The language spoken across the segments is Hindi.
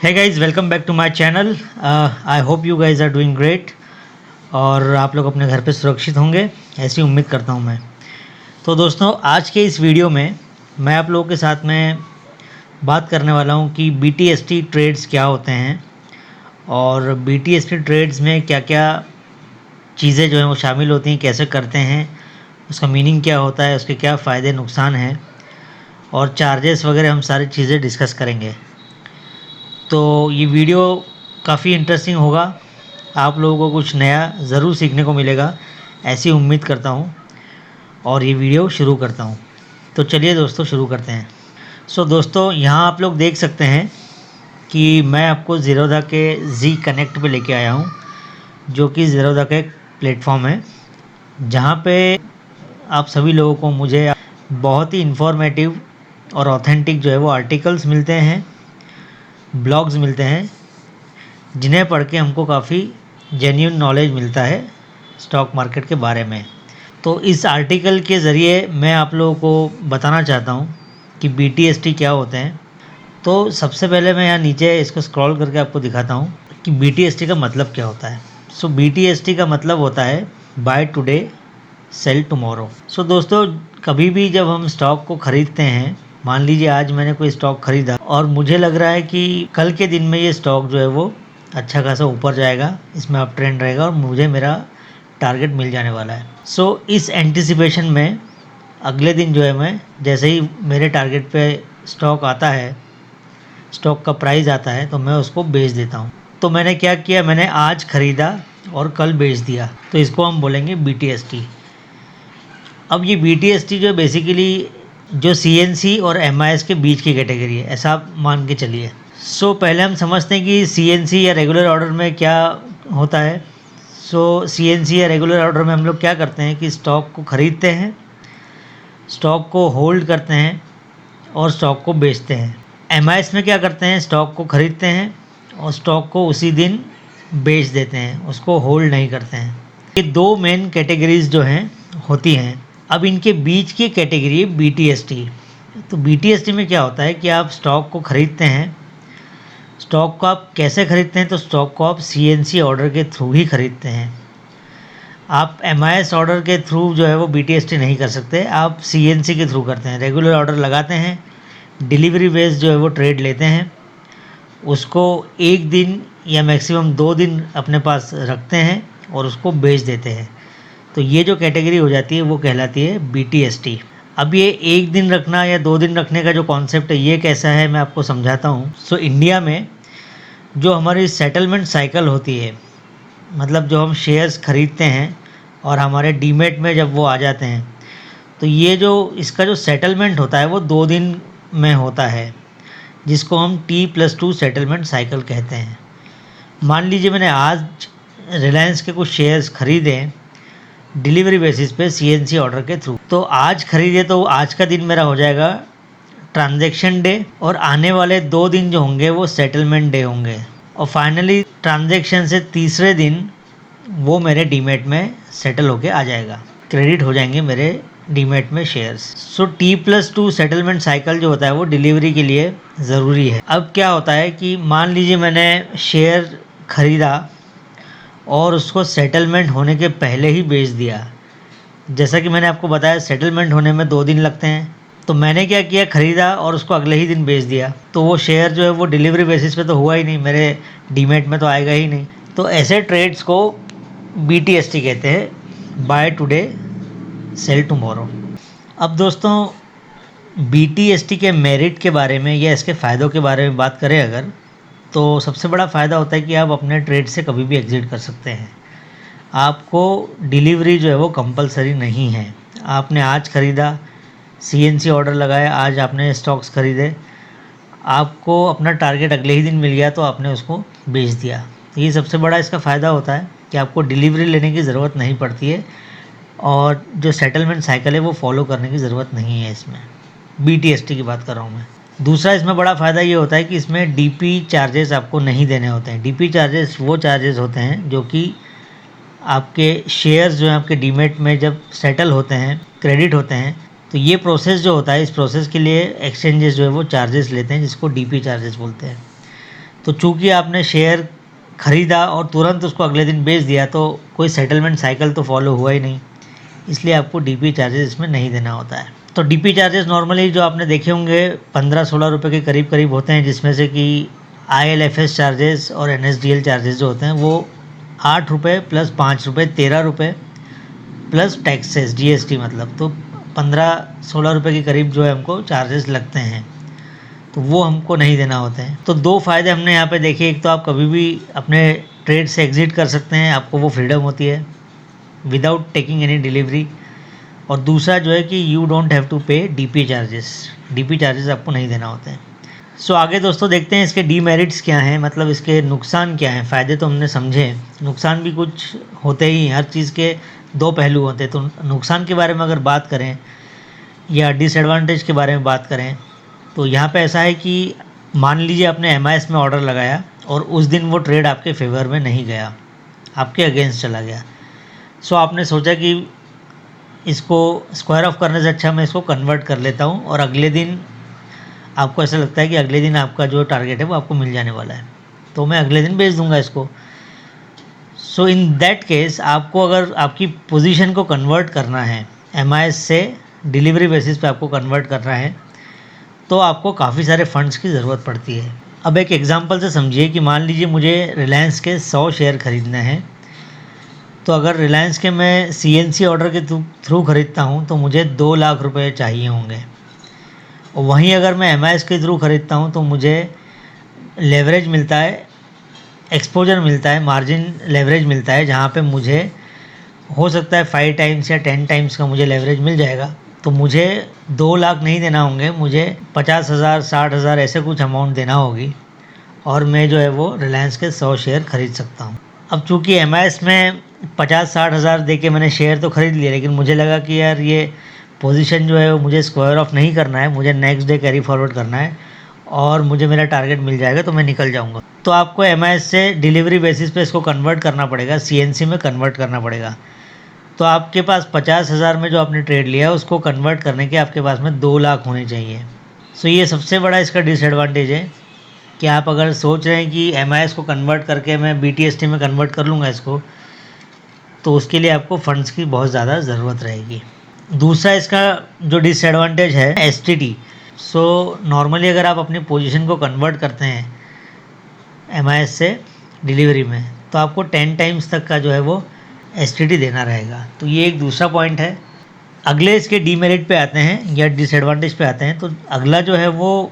Hey guys, welcome back to my channel. I hope you guys are doing great और आप लोग अपने घर पे सुरक्षित होंगे, ऐसी उम्मीद करता हूँ मैं। तो दोस्तों, आज के इस वीडियो में मैं आप लोगों के साथ में बात करने वाला हूँ कि BTST ट्रेड्स क्या होते हैं और BTST ट्रेड्स में क्या क्या चीज़ें जो हैं वो शामिल होती हैं, कैसे करते हैं, उसका मीनिंग क्या होता है, उसके क्या फ़ायदे नुकसान हैं और चार्जेस वगैरह हम सारी चीज़ें डिस्कस करेंगे। तो ये वीडियो काफ़ी इंटरेस्टिंग होगा, आप लोगों को कुछ नया ज़रूर सीखने को मिलेगा, ऐसी उम्मीद करता हूँ और ये वीडियो शुरू करता हूँ। तो चलिए दोस्तों, शुरू करते हैं। सो दोस्तों, यहाँ आप लोग देख सकते हैं कि मैं आपको ज़ीरोधा के जी कनेक्ट पे लेके आया हूँ, जो कि ज़ीरोधा का एक प्लेटफॉर्म है, जहाँ पे आप सभी लोगों को मुझे बहुत ही इन्फॉर्मेटिव और ऑथेंटिक जो है वो आर्टिकल्स मिलते हैं, ब्लॉग्स मिलते हैं, जिन्हें पढ़ के हमको काफ़ी जेन्युइन नॉलेज मिलता है स्टॉक मार्केट के बारे में। तो इस आर्टिकल के ज़रिए मैं आप लोगों को बताना चाहता हूँ कि BTST क्या होते हैं। तो सबसे पहले मैं यहाँ नीचे इसको स्क्रॉल करके आपको दिखाता हूँ कि BTST का मतलब क्या होता है। सो BTST का मतलब होता है बाय टुडे सेल टुमारो। सो दोस्तों, कभी भी जब हम स्टॉक को ख़रीदते हैं, मान लीजिए आज मैंने कोई स्टॉक ख़रीदा और मुझे लग रहा है कि कल के दिन में ये स्टॉक जो है वो अच्छा खासा ऊपर जाएगा, इसमें अप ट्रेंड रहेगा और मुझे मेरा टारगेट मिल जाने वाला है। सो इस एंटिसिपेशन में अगले दिन जो है मैं जैसे ही मेरे टारगेट पे स्टॉक आता है, स्टॉक का प्राइस आता है, तो मैं उसको बेच देता हूँ। तो मैंने क्या किया, मैंने आज ख़रीदा और कल बेच दिया, तो इसको हम बोलेंगे BTST। अब ये BTST जो बेसिकली जो CNC और MIS के बीच की कैटेगरी है, ऐसा आप मान के चलिए। सो पहले हम समझते हैं कि CNC या रेगुलर ऑर्डर में क्या होता है। सो CNC या रेगुलर ऑर्डर में हम लोग क्या करते हैं कि स्टॉक को ख़रीदते हैं, स्टॉक को होल्ड करते हैं और स्टॉक को बेचते हैं। MIS में क्या करते हैं, स्टॉक को ख़रीदते हैं और स्टॉक को उसी दिन बेच देते हैं, उसको होल्ड नहीं करते हैं। ये दो मेन कैटेगरीज जो हैं होती हैं। अब इनके बीच की कैटेगरी है BTST। तो BTST में क्या होता है कि आप स्टॉक को ख़रीदते हैं। स्टॉक को आप कैसे ख़रीदते हैं, तो स्टॉक को आप CNC ऑर्डर के थ्रू ही ख़रीदते हैं। आप MIS ऑर्डर के थ्रू जो है वो BTST नहीं कर सकते, आप CNC के थ्रू करते हैं। रेगुलर ऑर्डर लगाते हैं, डिलीवरी बेस जो है वो ट्रेड लेते हैं, उसको एक दिन या मैक्सिमम 2 दिन अपने पास रखते हैं और उसको बेच देते हैं। तो ये जो कैटेगरी हो जाती है वो कहलाती है BTST। अब ये एक दिन रखना या 2 दिन रखने का जो कॉन्सेप्ट है, ये कैसा है मैं आपको समझाता हूँ। सो इंडिया में जो हमारी सेटलमेंट साइकिल होती है, मतलब जो हम शेयर्स ख़रीदते हैं और हमारे डीमेट में जब वो आ जाते हैं, तो ये जो इसका जो सेटलमेंट होता है वो 2 दिन में होता है, जिसको हम T+2 सेटलमेंट साइकिल कहते हैं। मान लीजिए मैंने आज रिलायंस के कुछ शेयर्स ख़रीदे डिलीवरी बेसिस पे CNC ऑर्डर के थ्रू, तो आज ख़रीदे तो आज का दिन मेरा हो जाएगा ट्रांजैक्शन डे और आने वाले 2 दिन जो होंगे वो सेटलमेंट डे होंगे और फाइनली ट्रांजैक्शन से तीसरे दिन वो मेरे डीमेट में सेटल होके आ जाएगा, क्रेडिट हो जाएंगे मेरे डीमेट में शेयर्स। सो T+2 सेटलमेंट साइकिल जो होता है वो डिलीवरी के लिए ज़रूरी है। अब क्या होता है कि मान लीजिए मैंने शेयर ख़रीदा और उसको सेटलमेंट होने के पहले ही बेच दिया। जैसा कि मैंने आपको बताया, सेटलमेंट होने में 2 दिन लगते हैं। तो मैंने क्या किया, ख़रीदा और उसको अगले ही दिन बेच दिया, तो वो शेयर जो है वो डिलीवरी बेसिस पे तो हुआ ही नहीं, मेरे डीमेट में तो आएगा ही नहीं। तो ऐसे ट्रेड्स को BTST कहते हैं, बाय टुडे सेल टुमारो। अब दोस्तों, BTST के मेरिट के बारे में या इसके फ़ायदों के बारे में बात करें अगर, तो सबसे बड़ा फ़ायदा होता है कि आप अपने ट्रेड से कभी भी एग्ज़िट कर सकते हैं। आपको डिलीवरी जो है वो कंपलसरी नहीं है। आपने आज ख़रीदा, CNC ऑर्डर लगाया, आज आपने स्टॉक्स ख़रीदे, आपको अपना टारगेट अगले ही दिन मिल गया तो आपने उसको बेच दिया। तो ये सबसे बड़ा इसका फ़ायदा होता है कि आपको डिलीवरी लेने की ज़रूरत नहीं पड़ती है और जो सेटलमेंट साइकिल है वो फॉलो करने की ज़रूरत नहीं है इसमें। BTST की बात कर रहा हूँ मैं। दूसरा इसमें बड़ा फ़ायदा ये होता है कि इसमें DP चार्जेस आपको नहीं देने होते हैं। DP चार्जेस वो चार्जेस होते हैं जो कि आपके शेयर्स जो हैं आपके डीमेट में जब सेटल होते हैं, क्रेडिट होते हैं, तो ये प्रोसेस जो होता है, इस प्रोसेस के लिए एक्सचेंजेस जो है वो चार्जेस लेते हैं, जिसको DP चार्जेस बोलते हैं। तो चूँकि आपने शेयर ख़रीदा और तुरंत उसको अगले दिन बेच दिया तो कोई सेटलमेंट साइकिल तो फॉलो हुआ ही नहीं, इसलिए आपको डीपी चार्जेस इसमें नहीं देना होता है। तो डीपी चार्जेस नॉर्मली जो आपने देखे होंगे 15-16 रुपये के करीब करीब होते हैं, जिसमें से कि ILFS चार्जेस और NSDL चार्जेस जो होते हैं वो 8 रुपये प्लस 5 रुपये 13 रुपये प्लस टैक्सेस GST, मतलब तो 15-16 रुपये के करीब जो है हमको चार्जेस लगते हैं, तो वो हमको नहीं देना होते हैं। तो दो फ़ायदे हमने यहाँ पे देखे, एक तो आप कभी भी अपने ट्रेड से एग्ज़िट कर सकते हैं, आपको वो फ्रीडम होती है विदाउट टेकिंग एनी डिलीवरी, और दूसरा जो है कि यू डोंट हैव टू पे डीपी चार्जेस आपको नहीं देना होते हैं। सो आगे दोस्तों देखते हैं इसके डीमेरिट्स क्या हैं, मतलब इसके नुकसान क्या हैं। फ़ायदे तो हमने समझे, नुकसान भी कुछ होते ही, हर चीज़ के दो पहलू होते हैं। तो नुकसान के बारे में अगर बात करें या डिसएडवांटेज के बारे में बात करें, तो यहाँ पे ऐसा है कि मान लीजिए आपने MIS में ऑर्डर लगाया और उस दिन वो ट्रेड आपके फेवर में नहीं गया, आपके अगेंस्ट चला गया। सो आपने सोचा कि इसको स्क्वायर ऑफ करने से अच्छा मैं इसको कन्वर्ट कर लेता हूँ, और अगले दिन आपको ऐसा लगता है कि अगले दिन आपका जो टारगेट है वो आपको मिल जाने वाला है, तो मैं अगले दिन बेच दूंगा इसको। सो इन दैट केस आपको अगर आपकी पोजीशन को कन्वर्ट करना है, MIS से डिलीवरी बेसिस पे आपको कन्वर्ट करना है, तो आपको काफ़ी सारे फंड्स की ज़रूरत पड़ती है। अब एक एग्जांपल से समझिए कि मान लीजिए मुझे रिलायंस के 100 शेयर ख़रीदने हैं, तो अगर रिलायंस के मैं CNC ऑर्डर के थ्रू ख़रीदता हूँ तो मुझे 2 लाख रुपए चाहिए होंगे, और वहीं अगर मैं MIS के थ्रू ख़रीदता हूँ तो मुझे लेवरेज मिलता है, एक्सपोजर मिलता है, मार्जिन लेवरेज मिलता है, जहाँ पे मुझे हो सकता है 5 टाइम्स या 10 टाइम्स का मुझे लेवरेज मिल जाएगा। तो मुझे 2 लाख नहीं देना होंगे, मुझे 50,000 60,000 ऐसे कुछ अमाउंट देना होगी, और मैं जो है वो रिलायंस के 100 शेयर ख़रीद सकता हूँ। अब चूँकि MIS में 50-60 हज़ार दे के मैंने शेयर तो ख़रीद लिए, लेकिन मुझे लगा कि यार ये पोजीशन जो है वो मुझे स्क्वायर ऑफ नहीं करना है, मुझे नेक्स्ट डे कैरी फॉरवर्ड करना है और मुझे मेरा टारगेट मिल जाएगा तो मैं निकल जाऊंगा। तो आपको MIS से डिलीवरी बेसिस पे इसको कन्वर्ट करना पड़ेगा, CNC में कन्वर्ट करना पड़ेगा। तो आपके पास 50,000 में जो आपने ट्रेड लिया है उसको कन्वर्ट करने के आपके पास में 2 लाख होने चाहिए। सो ये सबसे बड़ा इसका डिसएडवांटेज है कि आप अगर सोच रहे हैं कि MIS को कन्वर्ट करके मैं BTST में कन्वर्ट कर लूँगा इसको, तो उसके लिए आपको फंड्स की बहुत ज़्यादा ज़रूरत रहेगी। दूसरा इसका जो डिसएडवांटेज है STT। सो नॉर्मली अगर आप अपनी पोजीशन को कन्वर्ट करते हैं MIS से डिलीवरी में, तो आपको 10 टाइम्स तक का जो है वो STT देना रहेगा। तो ये एक दूसरा पॉइंट है। अगले इसके डीमेरिट पे आते हैं या डिसएडवांटेज पे आते हैं। तो अगला जो है वो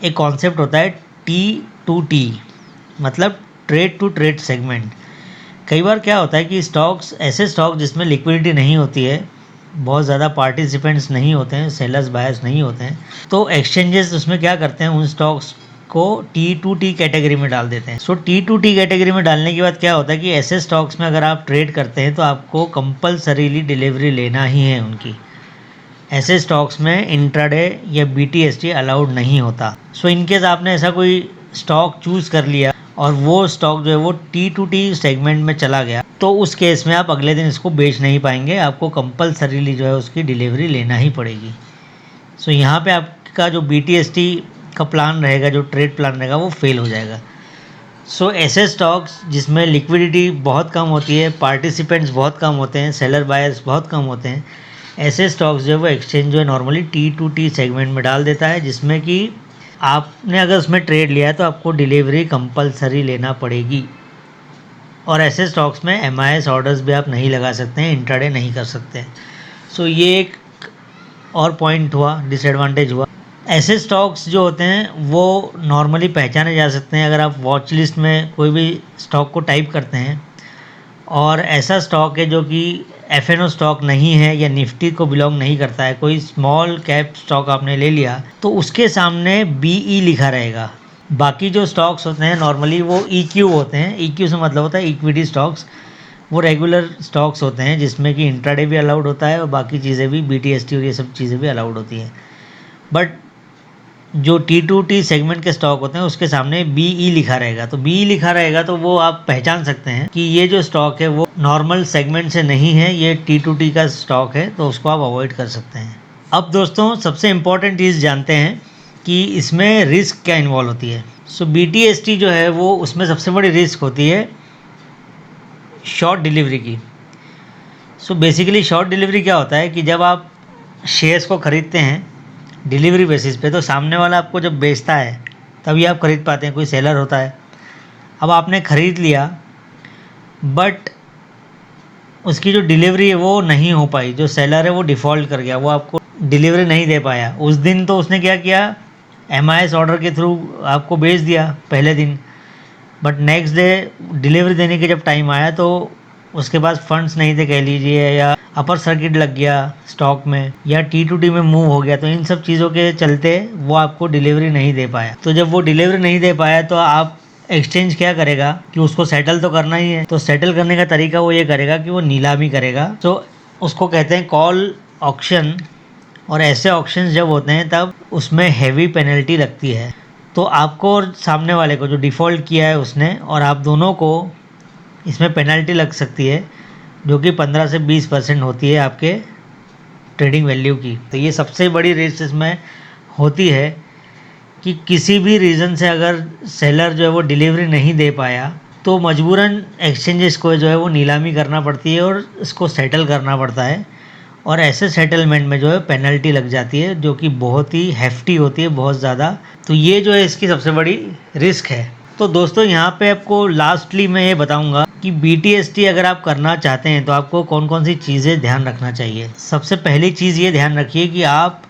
एक कॉन्सेप्ट होता है T2T, मतलब ट्रेड टू ट्रेड सेगमेंट। कई बार क्या होता है कि स्टॉक्स, ऐसे स्टॉक जिसमें लिक्विडिटी नहीं होती है, बहुत ज़्यादा पार्टिसिपेंट्स नहीं होते हैं, सेलर्स बायर्स नहीं होते हैं, तो एक्सचेंजेस उसमें क्या करते हैं, उन स्टॉक्स को T2T कैटेगरी में डाल देते हैं। सो T2T कैटेगरी में डालने के बाद क्या होता है कि ऐसे स्टॉक्स में अगर आप ट्रेड करते हैं तो आपको कंपलसरीली डिलीवरी लेना ही है उनकी। ऐसे स्टॉक्स में इंट्राडे या BTST अलाउड नहीं होता। सो इनकेस आपने ऐसा कोई स्टॉक चूज़ कर लिया और वो स्टॉक जो है वो T2T सेगमेंट में चला गया, तो उस केस में आप अगले दिन इसको बेच नहीं पाएंगे, आपको कंपलसरीली जो है उसकी डिलीवरी लेना ही पड़ेगी। सो यहाँ पे आपका जो BTST का प्लान रहेगा, जो ट्रेड प्लान रहेगा, वो फेल हो जाएगा। सो ऐसे स्टॉक्स जिसमें लिक्विडिटी बहुत कम होती है, पार्टिसिपेंट्स बहुत कम होते हैं, सेलर बायर्स बहुत कम होते हैं, ऐसे स्टॉक्स जो है वो एक्सचेंज जो है नॉर्मली T2T सेगमेंट में डाल देता है, जिसमें कि आपने अगर उसमें ट्रेड लिया है तो आपको डिलीवरी कंपलसरी लेना पड़ेगी। और ऐसे स्टॉक्स में MIS ऑर्डर्स भी आप नहीं लगा सकते हैं, इंट्राडे नहीं कर सकते। सो ये एक और पॉइंट हुआ, डिसएडवांटेज हुआ। ऐसे स्टॉक्स जो होते हैं वो नॉर्मली पहचाने जा सकते हैं अगर आप वॉच लिस्ट में कोई भी स्टॉक को टाइप करते हैं और ऐसा स्टॉक है जो कि FNO स्टॉक नहीं है या निफ्टी को बिलोंग नहीं करता है, कोई स्मॉल कैप स्टॉक आपने ले लिया, तो उसके सामने BE लिखा रहेगा। बाकी जो स्टॉक्स होते हैं नॉर्मली वो EQ होते हैं। EQ से मतलब होता है इक्विटी स्टॉक्स। वो रेगुलर स्टॉक्स होते हैं जिसमें कि इंट्राडे भी अलाउड होता है और बाकी चीज़ें भी, BTST और ये सब चीज़ें भी अलाउड होती हैं। बट जो T2T सेगमेंट के स्टॉक होते हैं उसके सामने BE लिखा रहेगा। तो BE लिखा रहेगा तो वो आप पहचान सकते हैं कि ये जो स्टॉक है वो नॉर्मल सेगमेंट से नहीं है, ये T2T का स्टॉक है, तो उसको आप अवॉइड कर सकते हैं। अब दोस्तों सबसे इम्पोर्टेंट चीज़ जानते हैं कि इसमें रिस्क क्या इन्वॉल्व होती है। सो BTST जो है वो उसमें सबसे बड़ी रिस्क होती है शॉर्ट डिलीवरी की। सो बेसिकली शॉर्ट डिलीवरी क्या होता है कि जब आप शेयर्स को ख़रीदते हैं डिलीवरी बेसिस पे, तो सामने वाला आपको जब बेचता है तभी आप ख़रीद पाते हैं, कोई सेलर होता है। अब आपने ख़रीद लिया बट उसकी जो डिलीवरी है वो नहीं हो पाई, जो सेलर है वो डिफ़ॉल्ट कर गया, वो आपको डिलीवरी नहीं दे पाया। उस दिन तो उसने क्या किया, MIS ऑर्डर के थ्रू आपको भेज दिया पहले दिन, बट नेक्स्ट डे डिलीवरी देने के जब टाइम आया तो उसके पास फंड्स नहीं थे कह लीजिए, या अपर सर्किट लग गया स्टॉक में, या T2T में मूव हो गया, तो इन सब चीज़ों के चलते वो आपको डिलीवरी नहीं दे पाया। तो जब वो डिलीवरी नहीं दे पाया तो आप एक्सचेंज क्या करेगा कि उसको सेटल तो करना ही है। तो सेटल करने का तरीका वो ये करेगा कि वो नीलामी करेगा। तो उसको कहते हैं कॉल ऑक्शन, और ऐसे ऑक्शंस जब होते हैं तब उसमें हैवी पेनल्टी लगती है। तो आपको और सामने वाले को जो डिफ़ॉल्ट किया है उसने, और आप दोनों को इसमें पेनल्टी लग सकती है, जो कि 15 से 20% होती है आपके ट्रेडिंग वैल्यू की। तो ये सबसे बड़ी रिस्क इसमें होती है कि किसी भी रीज़न से अगर सेलर जो है वो डिलीवरी नहीं दे पाया तो मजबूरन एक्सचेंजेस को जो है वो नीलामी करना पड़ती है और इसको सेटल करना पड़ता है, और ऐसे सेटलमेंट में जो है पेनल्टी लग जाती है, जो कि बहुत ही हेफ्टी होती है, बहुत ज़्यादा। तो ये जो है इसकी सबसे बड़ी रिस्क है। तो दोस्तों यहाँ पे आपको लास्टली मैं ये बताऊंगा कि BTST अगर आप करना चाहते हैं तो आपको कौन कौन सी चीज़ें ध्यान रखना चाहिए। सबसे पहली चीज़ ये ध्यान रखिए कि आप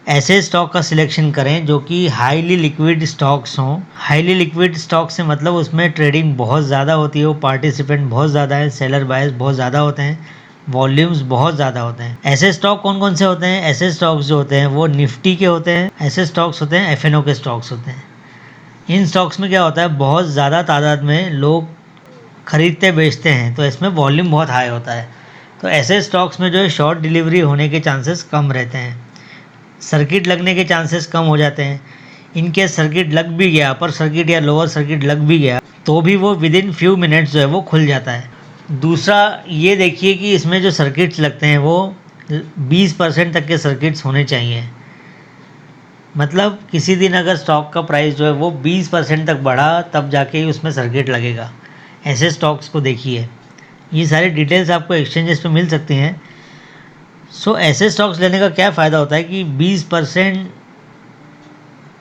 ऐसे स्टॉक का सिलेक्शन करें जो कि हाईली लिक्विड स्टॉक्स हों। हाईली लिक्विड स्टॉक से मतलब उसमें ट्रेडिंग बहुत ज़्यादा होती है, वो पार्टिसिपेंट बहुत ज़्यादा है, सेलर बायर्स बहुत ज़्यादा होते हैं, वॉल्यूम्स बहुत ज़्यादा होते हैं। ऐसे स्टॉक कौन कौन से होते हैं? ऐसे स्टॉक्स जो होते हैं वो निफ्टी के होते हैं, ऐसे स्टॉक्स होते हैं FNO के स्टॉक्स होते हैं। इन स्टॉक्स में क्या होता है, बहुत ज़्यादा तादाद में लोग खरीदते बेचते हैं, तो इसमें वॉल्यूम बहुत हाई होता है। तो ऐसे स्टॉक्स में जो है शॉर्ट डिलीवरी होने के चांसेस कम रहते हैं, सर्किट लगने के चांसेस कम हो जाते हैं। इनके सर्किट लग भी गया, अपर सर्किट या लोअर सर्किट लग भी गया, तो भी वो विद इन फ्यू मिनट्स जो है वो खुल जाता है। दूसरा ये देखिए कि इसमें जो सर्किट्स लगते हैं वो 20% तक के सर्किट्स होने चाहिए। मतलब किसी दिन अगर स्टॉक का प्राइस जो है वो 20% तक बढ़ा तब जाके ही उसमें सर्किट लगेगा। ऐसे स्टॉक्स को देखिए। ये सारी डिटेल्स आपको एक्सचेंजेस पे मिल सकती हैं। सो ऐसे स्टॉक्स लेने का क्या फ़ायदा होता है कि 20%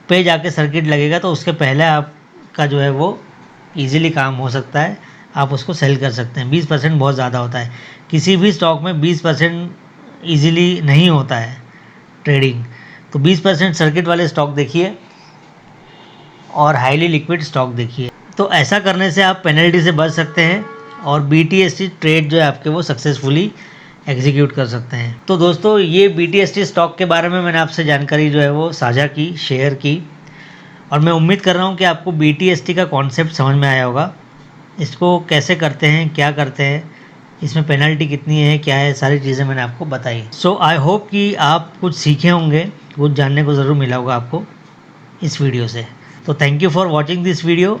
पे जाके सर्किट लगेगा, तो उसके पहले आपका जो है वो ईज़िली काम हो सकता है, आप उसको सेल कर सकते हैं। 20% बहुत ज़्यादा होता है, किसी भी स्टॉक में 20% ईज़िली नहीं होता है ट्रेडिंग। तो 20% सर्किट वाले स्टॉक देखिए और हाईली लिक्विड स्टॉक देखिए। तो ऐसा करने से आप पेनल्टी से बच सकते हैं और BTST ट्रेड जो है आपके वो सक्सेसफुली एग्जीक्यूट कर सकते हैं। तो दोस्तों ये BTST स्टॉक के बारे में मैंने आपसे जानकारी जो है वो साझा की, शेयर की, और मैं उम्मीद कर रहा हूँ कि आपको BTST का कॉन्सेप्ट समझ में आया होगा। इसको कैसे करते हैं, क्या करते हैं, इसमें पेनल्टी कितनी है, क्या है, सारी चीज़ें मैंने आपको बताई। सो आई होप कि आप कुछ सीखे होंगे, कुछ जानने को ज़रूर मिला होगा आपको इस वीडियो से। तो thank you for watching this video.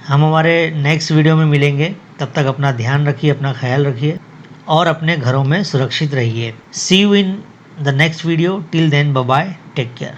हम हमारे नेक्स्ट वीडियो में मिलेंगे, तब तक अपना ध्यान रखिए, अपना ख्याल रखिए और अपने घरों में सुरक्षित रहिए। See you in the next video. Till then bye bye, take care.